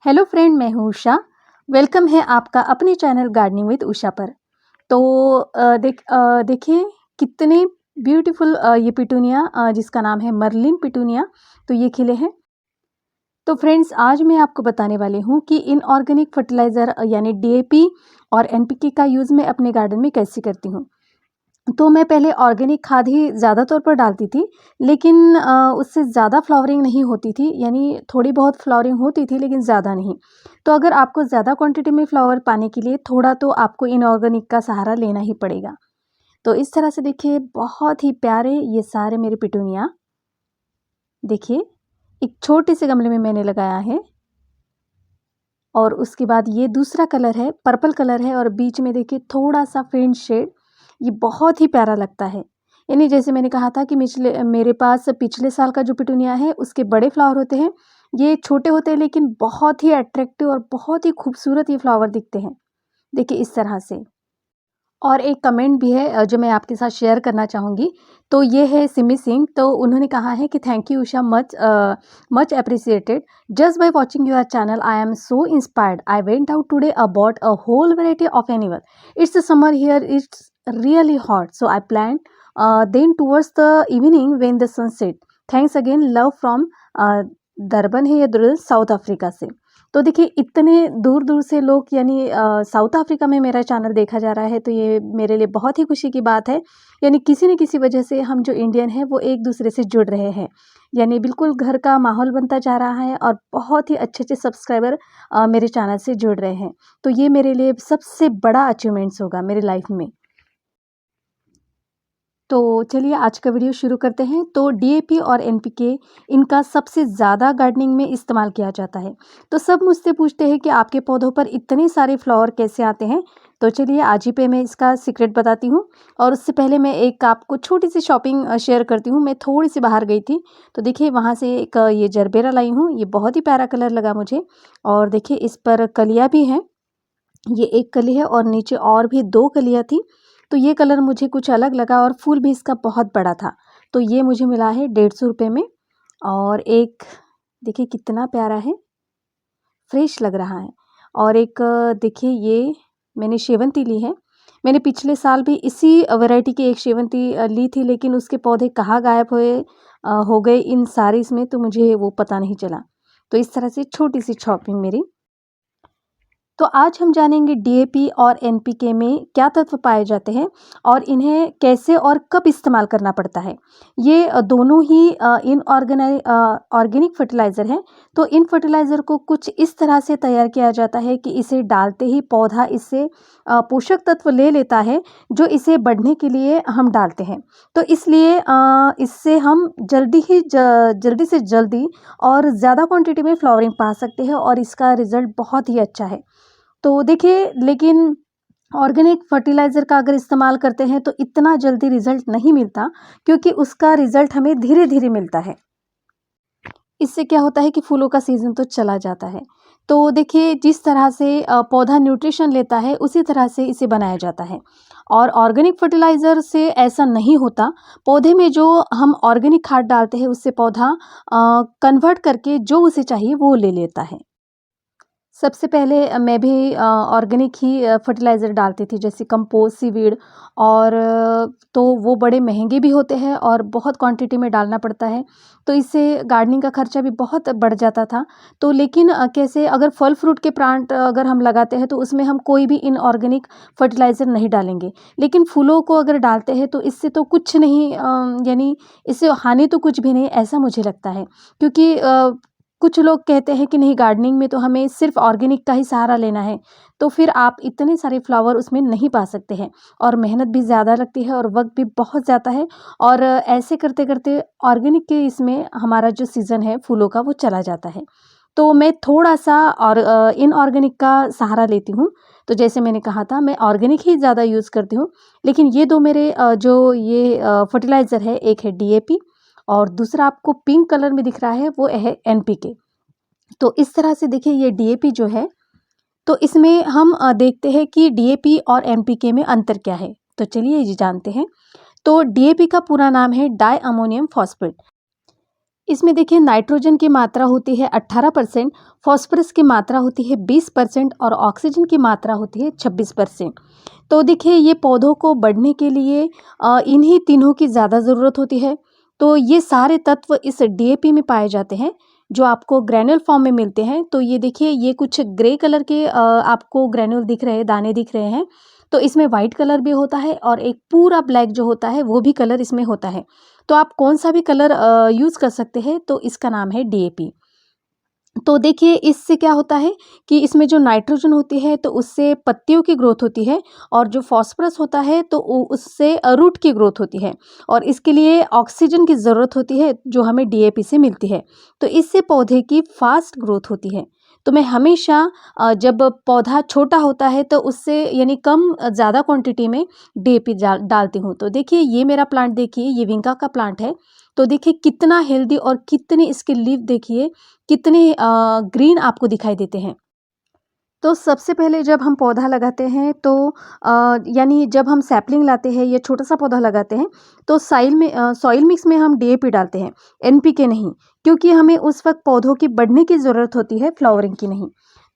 Hello friend, मैं हूँ Usha. Welcome है आपका अपने चैनल गार्डनिंग विद उषा पर। तो देखिए कितने ब्यूटीफुल ये पिटूनिया जिसका नाम है मर्लिन पिटूनिया, तो ये खिले हैं। तो फ्रेंड्स, आज मैं आपको बताने वाली हूँ कि इनऑर्गेनिक फर्टिलाइज़र यानी डीएपी और एनपीके का यूज़ मैं अपने गार्डन में कैसे करती हूँ। तो मैं पहले ऑर्गेनिक खाद ही ज़्यादा तौर पर डालती थी, लेकिन उससे ज़्यादा फ्लावरिंग नहीं होती थी, यानी थोड़ी बहुत फ्लावरिंग होती थी लेकिन ज़्यादा नहीं। तो अगर आपको ज़्यादा क्वांटिटी में फ्लावर पाने के लिए थोड़ा तो आपको इनऑर्गेनिक का सहारा लेना ही पड़ेगा। तो इस तरह से देखिए बहुत ही प्यारे ये सारे मेरे पिटूनिया, देखिए एक छोटे से गमले में मैंने लगाया है। और उसके बाद ये दूसरा कलर है, पर्पल कलर है और बीच में देखिए थोड़ा सा फेंट शेड, ये बहुत ही प्यारा लगता है। यानी जैसे मैंने कहा था कि मेरे पास पिछले साल का जो पिटूनिया है उसके बड़े फ्लावर होते हैं, ये छोटे होते हैं लेकिन बहुत ही अट्रैक्टिव और बहुत ही खूबसूरत ये फ्लावर दिखते हैं। देखिए इस तरह से। और एक कमेंट भी है जो मैं आपके साथ शेयर करना चाहूँगी। तो ये है सिमी सिंह, तो उन्होंने कहा है कि thank you Usha, much appreciated. Just by watching your channel I am so inspired. I went out today about a whole variety of animal. It's summer here, it's really hot, so I plan then towards the evening when the sun set. Thanks again, love from Durban है ये दुर्ल, south Africa से। तो देखिए इतने दूर दूर से लोग, यानी साउथ अफ्रीका में मेरा चैनल देखा जा रहा है, तो ये मेरे लिए बहुत ही खुशी की बात है। यानी किसी न किसी वजह से हम जो इंडियन हैं वो एक दूसरे से जुड़ रहे हैं, यानी बिल्कुल घर का माहौल बनता जा रहा है और बहुत ही अच्छे अच्छे सब्सक्राइबर मेरे चैनल से जुड़ रहे हैं। तो ये मेरे लिए सबसे बड़ा अचीवमेंट्स होगा मेरी लाइफ में। तो चलिए आज का वीडियो शुरू करते हैं। तो डीएपी और एनपीके, इनका सबसे ज़्यादा गार्डनिंग में इस्तेमाल किया जाता है। तो सब मुझसे पूछते हैं कि आपके पौधों पर इतने सारे फ्लावर कैसे आते हैं। तो चलिए आज ही पे मैं इसका सीक्रेट बताती हूँ। और उससे पहले मैं एक आपको छोटी सी शॉपिंग शेयर करती हूँ। मैं थोड़ी सी बाहर गई थी, तो देखिए वहाँ से एक ये जरबेरा लाई हूँ। ये बहुत ही प्यारा कलर लगा मुझे। और देखिए इस पर कलियाँ भी हैं, ये एक कली है और नीचे और भी दो कलियाँ थी। तो ये कलर मुझे कुछ अलग लगा और फूल भी इसका बहुत बड़ा था। तो ये मुझे मिला है 150 रुपये में। और एक देखिए कितना प्यारा है, फ्रेश लग रहा है। और एक देखिए ये मैंने शेवंती ली है। मैंने पिछले साल भी इसी वैरायटी की एक शेवंती ली थी, लेकिन उसके पौधे कहाँ गायब हो गए इन सारीज़ में, तो मुझे वो पता नहीं चला। तो इस तरह से छोटी सी शॉपिंग मेरी। तो आज हम जानेंगे डीएपी और एनपीके में क्या तत्व पाए जाते हैं और इन्हें कैसे और कब इस्तेमाल करना पड़ता है। ये दोनों ही ऑर्गेनिक फर्टिलाइज़र हैं। तो इन फर्टिलाइज़र को कुछ इस तरह से तैयार किया जाता है कि इसे डालते ही पौधा इससे पोषक तत्व ले लेता है जो इसे बढ़ने के लिए हम डालते हैं। तो इसलिए इससे हम जल्दी से जल्दी और ज़्यादा क्वांटिटी में फ्लावरिंग पा सकते हैं और इसका रिज़ल्ट बहुत ही अच्छा है। तो देखिए लेकिन ऑर्गेनिक फर्टिलाइज़र का अगर इस्तेमाल करते हैं तो इतना जल्दी रिज़ल्ट नहीं मिलता, क्योंकि उसका रिज़ल्ट हमें धीरे-धीरे मिलता है। इससे क्या होता है कि फूलों का सीज़न तो चला जाता है। तो देखिए जिस तरह से पौधा न्यूट्रिशन लेता है उसी तरह से इसे बनाया जाता है। और ऑर्गेनिक फर्टिलाइज़र से ऐसा नहीं होता। पौधे में जो हम ऑर्गेनिक खाद डालते हैं उससे पौधा कन्वर्ट करके जो उसे चाहिए वो ले लेता है। सबसे पहले मैं भी ऑर्गेनिक ही फर्टिलाइज़र डालती थी, जैसे कंपोस्ट, सीवीड। और तो वो बड़े महंगे भी होते हैं और बहुत क्वांटिटी में डालना पड़ता है, तो इससे गार्डनिंग का खर्चा भी बहुत बढ़ जाता था। तो लेकिन कैसे अगर फल फ्रूट के प्लांट अगर हम लगाते हैं तो उसमें हम कोई भी इनऑर्गेनिक फर्टिलाइज़र नहीं डालेंगे, लेकिन फूलों को अगर डालते हैं तो इससे तो कुछ नहीं, यानी इससे हानि तो कुछ भी नहीं, ऐसा मुझे लगता है। क्योंकि कुछ लोग कहते हैं कि नहीं, गार्डनिंग में तो हमें सिर्फ ऑर्गेनिक का ही सहारा लेना है, तो फिर आप इतने सारे फ्लावर उसमें नहीं पा सकते हैं और मेहनत भी ज़्यादा लगती है और वक्त भी बहुत ज़्यादा है। और ऐसे करते करते ऑर्गेनिक के इसमें हमारा जो सीज़न है फूलों का वो चला जाता है। तो मैं थोड़ा सा और इनऑर्गेनिक का सहारा लेती हूँ। तो जैसे मैंने कहा था मैं ऑर्गेनिक ही ज़्यादा यूज़ करती हूँ। लेकिन ये दो मेरे जो ये फर्टिलाइज़र है, एक है डीएपी और दूसरा आपको पिंक कलर में दिख रहा है वो है एनपीके। तो इस तरह से देखिए ये डीएपी जो है, तो इसमें हम देखते हैं कि डीएपी और एनपीके में अंतर क्या है। तो चलिए ये जानते हैं। तो डीएपी का पूरा नाम है डाई अमोनियम फॉस्फेट। इसमें देखिए नाइट्रोजन की मात्रा होती है 18%, फॉस्फोरस की मात्रा होती है 20% और ऑक्सीजन की मात्रा होती है 26%। तो देखिए ये पौधों को बढ़ने के लिए इन्हीं तीनों की ज़्यादा ज़रूरत होती है। तो ये सारे तत्व इस डीएपी में पाए जाते हैं, जो आपको ग्रैन्युल फॉर्म में मिलते हैं। तो ये देखिए ये कुछ ग्रे कलर के आपको ग्रैन्युल दिख रहे हैं, दाने दिख रहे हैं। तो इसमें वाइट कलर भी होता है और एक पूरा ब्लैक जो होता है वो भी कलर इसमें होता है। तो आप कौन-सा भी कलर यूज़ कर सकते हैं, तो इसका नाम है डीएपी। तो देखिए इससे क्या होता है कि इसमें जो नाइट्रोजन होती है तो उससे पत्तियों की ग्रोथ होती है और जो फॉस्फोरस होता है तो उससे रूट की ग्रोथ होती है और इसके लिए ऑक्सीजन की ज़रूरत होती है जो हमें डीएपी से मिलती है। तो इससे पौधे की फास्ट ग्रोथ होती है। तो मैं हमेशा जब पौधा छोटा होता है तो उससे यानी कम ज़्यादा क्वांटिटी में डीएपी डालती हूँ। तो देखिए ये मेरा प्लांट देखिए, ये विंका का प्लांट है। तो देखिए कितना हेल्दी और कितनी इसके लीफ देखिए कितने ग्रीन आपको दिखाई देते हैं। तो सबसे पहले जब हम पौधा लगाते हैं तो यानी जब हम सैपलिंग लाते हैं या छोटा-सा पौधा लगाते हैं तो सॉइल मिक्स में हम डीएपी डालते हैं, एनपीके नहीं, क्योंकि हमें उस वक़्त पौधों की बढ़ने की ज़रूरत होती है, फ्लावरिंग की नहीं।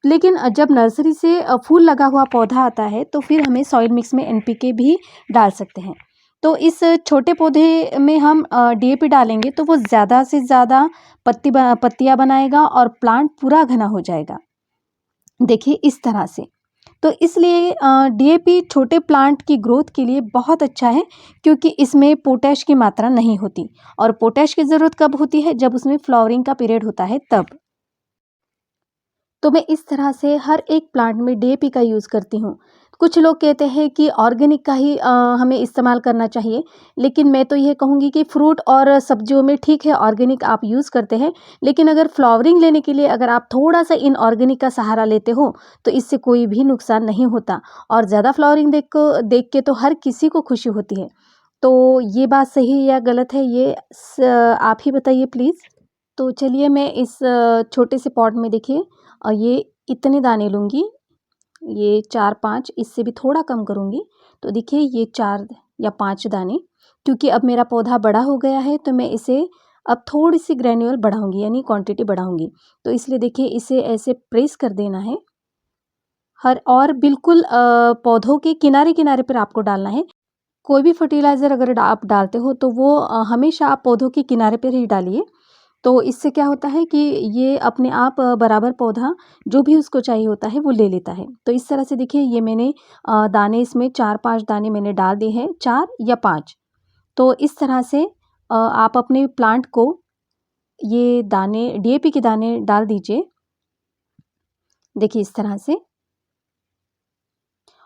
लेकिन जब नर्सरी से फूल लगा हुआ पौधा आता है तो फिर हमें सॉइल मिक्स में एनपीके भी डाल सकते हैं। तो इस छोटे पौधे में हम डीएपी डालेंगे तो वो ज़्यादा से ज़्यादा पत्तियाँ बनाएगा और प्लांट पूरा घना हो जाएगा। देखिए इस तरह से। तो इसलिए डीएपी छोटे प्लांट की ग्रोथ के लिए बहुत अच्छा है, क्योंकि इसमें पोटैश की मात्रा नहीं होती और पोटैश की ज़रूरत कब होती है? जब उसमें फ्लावरिंग का पीरियड होता है तब। तो मैं इस तरह से हर एक प्लांट में डीएपी का यूज़ करती हूँ। कुछ लोग कहते हैं कि ऑर्गेनिक का ही हमें इस्तेमाल करना चाहिए, लेकिन मैं तो ये कहूँगी कि फ्रूट और सब्जियों में ठीक है ऑर्गेनिक आप यूज़ करते हैं, लेकिन अगर फ्लावरिंग लेने के लिए अगर आप थोड़ा-सा इनऑर्गेनिक का सहारा लेते हो, तो इससे कोई भी नुकसान नहीं होता और ज़्यादा फ्लावरिंग देख के तो हर किसी को खुशी होती है। तो ये बात सही है या गलत है, ये आप ही बताइए प्लीज़। तो चलिए मैं इस छोटे से पॉट में देखिए ये इतने दाने लूँगी, ये 4-5 इससे भी थोड़ा कम करूँगी। तो देखिए ये 4 या 5 दाने, क्योंकि अब मेरा पौधा बड़ा हो गया है तो मैं इसे अब थोड़ी-सी ग्रैन्युअल बढ़ाऊँगी यानी क्वांटिटी बढ़ाऊँगी। तो इसलिए देखिए इसे ऐसे प्रेस कर देना है हर और बिल्कुल पौधों के किनारे-किनारे पर आपको डालना है। कोई भी फर्टिलाइज़र अगर आप डालते हो तो वो हमेशा आप पौधों के किनारे पर ही डालिए। तो इससे क्या होता है कि ये अपने आप बराबर पौधा जो भी उसको चाहिए होता है वो ले लेता है। तो इस तरह से देखिए ये मैंने दाने इसमें 4-5 दाने मैंने डाल दिए हैं, 4 या 5। तो इस तरह से आप अपने प्लांट को ये दाने डीएपी के दाने डाल दीजिए। देखिए इस तरह से।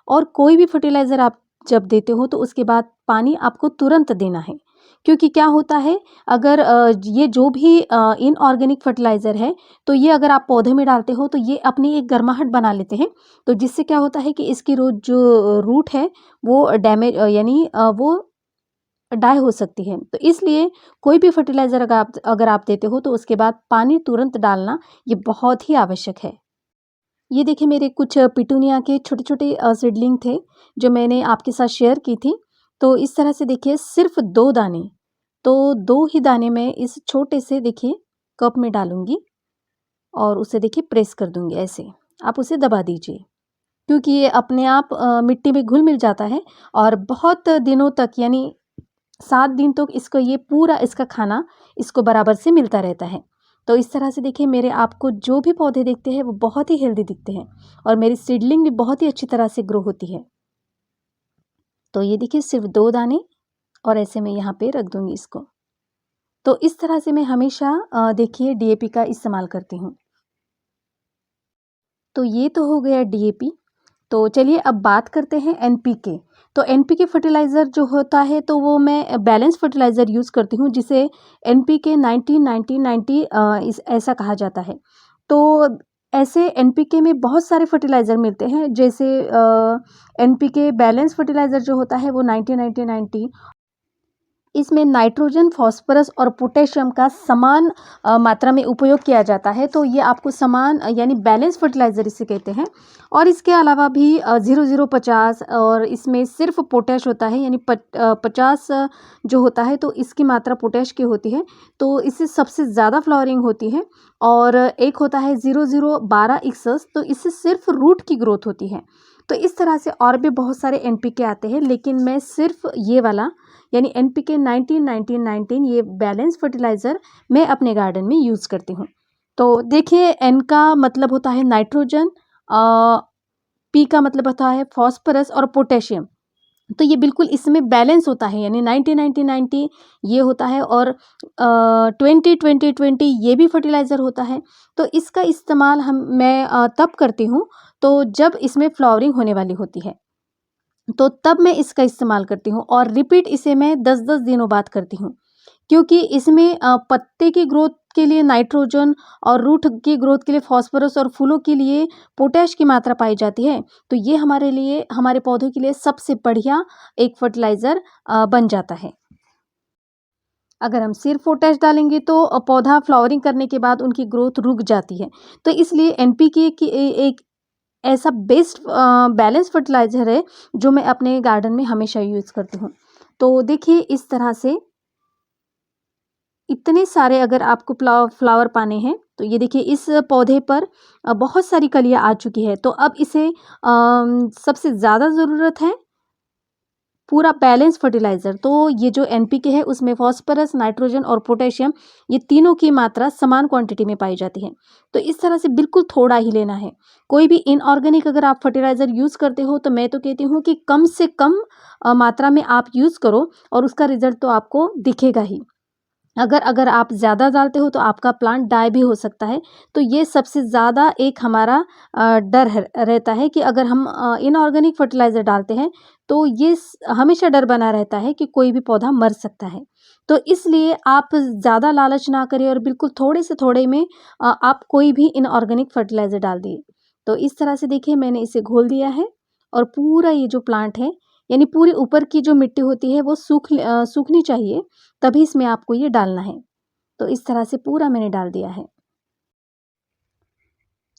और कोई भी फर्टिलाइज़र आप जब देते हो तो उसके बाद पानी आपको तुरंत देना है, क्योंकि क्या होता है अगर ये जो भी इनऑर्गेनिक फर्टिलाइज़र है तो ये अगर आप पौधे में डालते हो तो ये अपनी एक गर्माहट बना लेते हैं। तो जिससे क्या होता है कि इसकी जो रूट है वो डैमेज यानी वो डाई हो सकती है। तो इसलिए कोई भी फर्टिलाइज़र अगर आप देते हो तो उसके बाद पानी तुरंत डालना ये बहुत ही आवश्यक है। ये देखिए मेरे कुछ पिटूनिया के छोटे-छोटे सीडलिंग थे, जो मैंने आपके साथ शेयर की थी। तो इस तरह से देखिए सिर्फ़ 2 दाने, तो 2 ही दाने मैं इस छोटे से देखिए कप में डालूँगी और उसे देखिए प्रेस कर दूँगी ऐसे। आप उसे दबा दीजिए, क्योंकि ये अपने आप मिट्टी में घुल-मिल जाता है और बहुत दिनों तक यानी 7 दिन तक इसको ये पूरा इसका खाना इसको बराबर से मिलता रहता है। तो इस तरह से देखिए मेरे आपको जो भी पौधे दिखते हैं वो बहुत ही हेल्दी दिखते हैं और मेरी सीडलिंग भी बहुत ही अच्छी तरह से ग्रो होती है। तो ये देखिए सिर्फ़ 2 दाने और ऐसे मैं यहाँ पे रख दूँगी इसको। तो इस तरह से मैं हमेशा देखिए डीएपी का इस्तेमाल करती हूँ। तो ये तो हो गया डीएपी। तो चलिए अब बात करते हैं एनपीके। तो एनपीके फर्टिलाइज़र जो होता है तो वो मैं बैलेंस फर्टिलाइज़र यूज़ करती हूँ, जिसे एनपीके 90-90-90 इस ऐसा कहा जाता है। तो ऐसे एनपीके में बहुत सारे फर्टिलाइज़र मिलते हैं, जैसे एनपीके बैलेंस फर्टिलाइज़र जो होता है वो 90-90-90 इसमें नाइट्रोजन, फास्फोरस और पोटेशियम का समान मात्रा में उपयोग किया जाता है। तो ये आपको समान यानी बैलेंस फर्टिलाइज़र इसे कहते हैं। और इसके अलावा भी 0050 और इसमें सिर्फ पोटैश होता है, यानी 50 जो होता है तो इसकी मात्रा पोटैश की होती है, तो इससे सबसे ज़्यादा फ्लावरिंग होती है। और एक होता है 001261, तो इससे सिर्फ रूट की ग्रोथ होती है। तो इस तरह से और भी बहुत सारे एनपीके आते हैं, लेकिन मैं सिर्फ ये वाला यानी एनपीके 19-19-19 ये बैलेंस फर्टिलाइज़र मैं अपने गार्डन में यूज़ करती हूँ। तो देखिए, एन का मतलब होता है नाइट्रोजन, पी का मतलब होता है फास्फोरस और पोटेशियम। तो ये बिल्कुल इसमें बैलेंस होता है, यानी 90-90-90 ये होता है, और 20-20-20 ये भी फर्टिलाइज़र होता है। तो इसका इस्तेमाल मैं तब करती हूँ तो जब इसमें फ्लावरिंग होने वाली होती है, तो तब मैं इसका इस्तेमाल करती हूँ। और रिपीट इसे मैं 10-10 दिनों बाद करती हूँ, क्योंकि इसमें पत्ते की ग्रोथ के लिए नाइट्रोजन और रूट की ग्रोथ के लिए फास्फोरस और फूलों के लिए पोटैश की मात्रा पाई जाती है। तो ये हमारे लिए, हमारे पौधों के लिए सबसे बढ़िया एक फर्टिलाइज़र बन जाता है। अगर हम सिर्फ पोटैश डालेंगे तो पौधा फ्लावरिंग करने के बाद उनकी ग्रोथ रुक जाती है। तो इसलिए एनपीके की एक ऐसा बेस्ट बैलेंस फर्टिलाइज़र है जो मैं अपने गार्डन में हमेशा यूज़ करती हूँ। तो देखिए, इस तरह से इतने सारे अगर आपको फ्लावर पाने हैं, तो ये देखिए इस पौधे पर बहुत सारी कलियाँ आ चुकी है। तो अब इसे सबसे ज़्यादा ज़रूरत है पूरा बैलेंस फर्टिलाइज़र। तो ये जो एनपीके है उसमें फास्फोरस, नाइट्रोजन और पोटेशियम ये तीनों की मात्रा समान क्वांटिटी में पाई जाती है। तो इस तरह से बिल्कुल थोड़ा ही लेना है। कोई भी इनऑर्गेनिक अगर आप फर्टिलाइज़र यूज़ करते हो तो मैं तो कहती हूँ कि कम से कम मात्रा में आप यूज़ करो, और उसका रिज़ल्ट तो आपको दिखेगा ही। अगर आप ज़्यादा डालते हो तो आपका प्लांट डाई भी हो सकता है। तो ये सबसे ज़्यादा एक हमारा डर है रहता है कि अगर हम इनऑर्गेनिक फर्टिलाइज़र डालते हैं तो ये हमेशा डर बना रहता है कि कोई भी पौधा मर सकता है। तो इसलिए आप ज़्यादा लालच ना करें और बिल्कुल थोड़े से थोड़े में आप कोई भी इनऑर्गेनिक फर्टिलाइज़र डाल दिए। तो इस तरह से देखिए मैंने इसे घोल दिया है, और पूरा ये जो प्लांट है, यानी पूरी ऊपर की जो मिट्टी होती है वो सूखनी चाहिए, तभी इसमें आपको ये डालना है। तो इस तरह से पूरा मैंने डाल दिया है।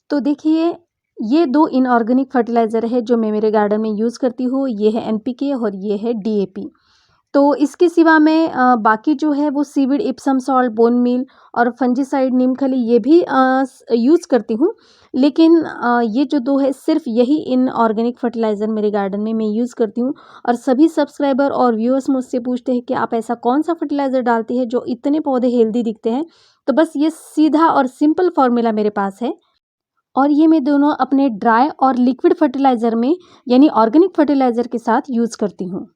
तो देखिए, ये 2 इनऑर्गेनिक फर्टिलाइज़र है जो मैं मेरे गार्डन में यूज़ करती हूँ। ये है एनपीके और ये है डीएपी। तो इसके सिवा मैं बाकी जो है वो seaweed, Epsom salt, bone meal और फंजीसाइड, नीमखली ये भी यूज़ करती हूँ। लेकिन ये जो 2 है सिर्फ़ यही इनऑर्गेनिक फर्टिलाइज़र मेरे गार्डन में मैं यूज़ करती हूँ। और सभी सब्सक्राइबर और व्यूअर्स मुझसे पूछते हैं कि आप ऐसा कौन-सा फर्टिलाइज़र डालती है जो इतने पौधे हेल्दी दिखते हैं? तो बस ये सीधा और सिंपल फ़ॉर्मूला मेरे पास है। और ये मैं दोनों अपने ड्राई और लिक्विड फर्टिलाइज़र में, यानी ऑर्गेनिक फर्टिलाइज़र के साथ यूज़ करती हूँ।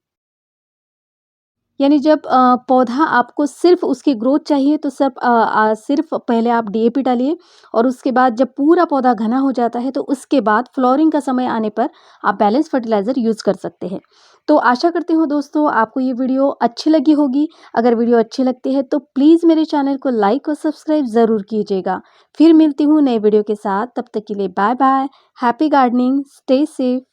यानी जब पौधा आपको सिर्फ़ उसकी ग्रोथ चाहिए तो सिर्फ़ पहले आप डीएपी डालिए, और उसके बाद जब पूरा पौधा घना हो जाता है तो उसके बाद फ्लावरिंग का समय आने पर आप बैलेंस फर्टिलाइज़र यूज़ कर सकते हैं। तो आशा करती हूँ दोस्तों आपको ये वीडियो अच्छी लगी होगी। अगर वीडियो अच्छी लगती है तो प्लीज़ मेरे चैनल को लाइक और सब्सक्राइब ज़रूर कीजिएगा। फिर मिलती हूँ नए वीडियो के साथ, तब तक के लिए bye bye. Happy gardening, stay safe.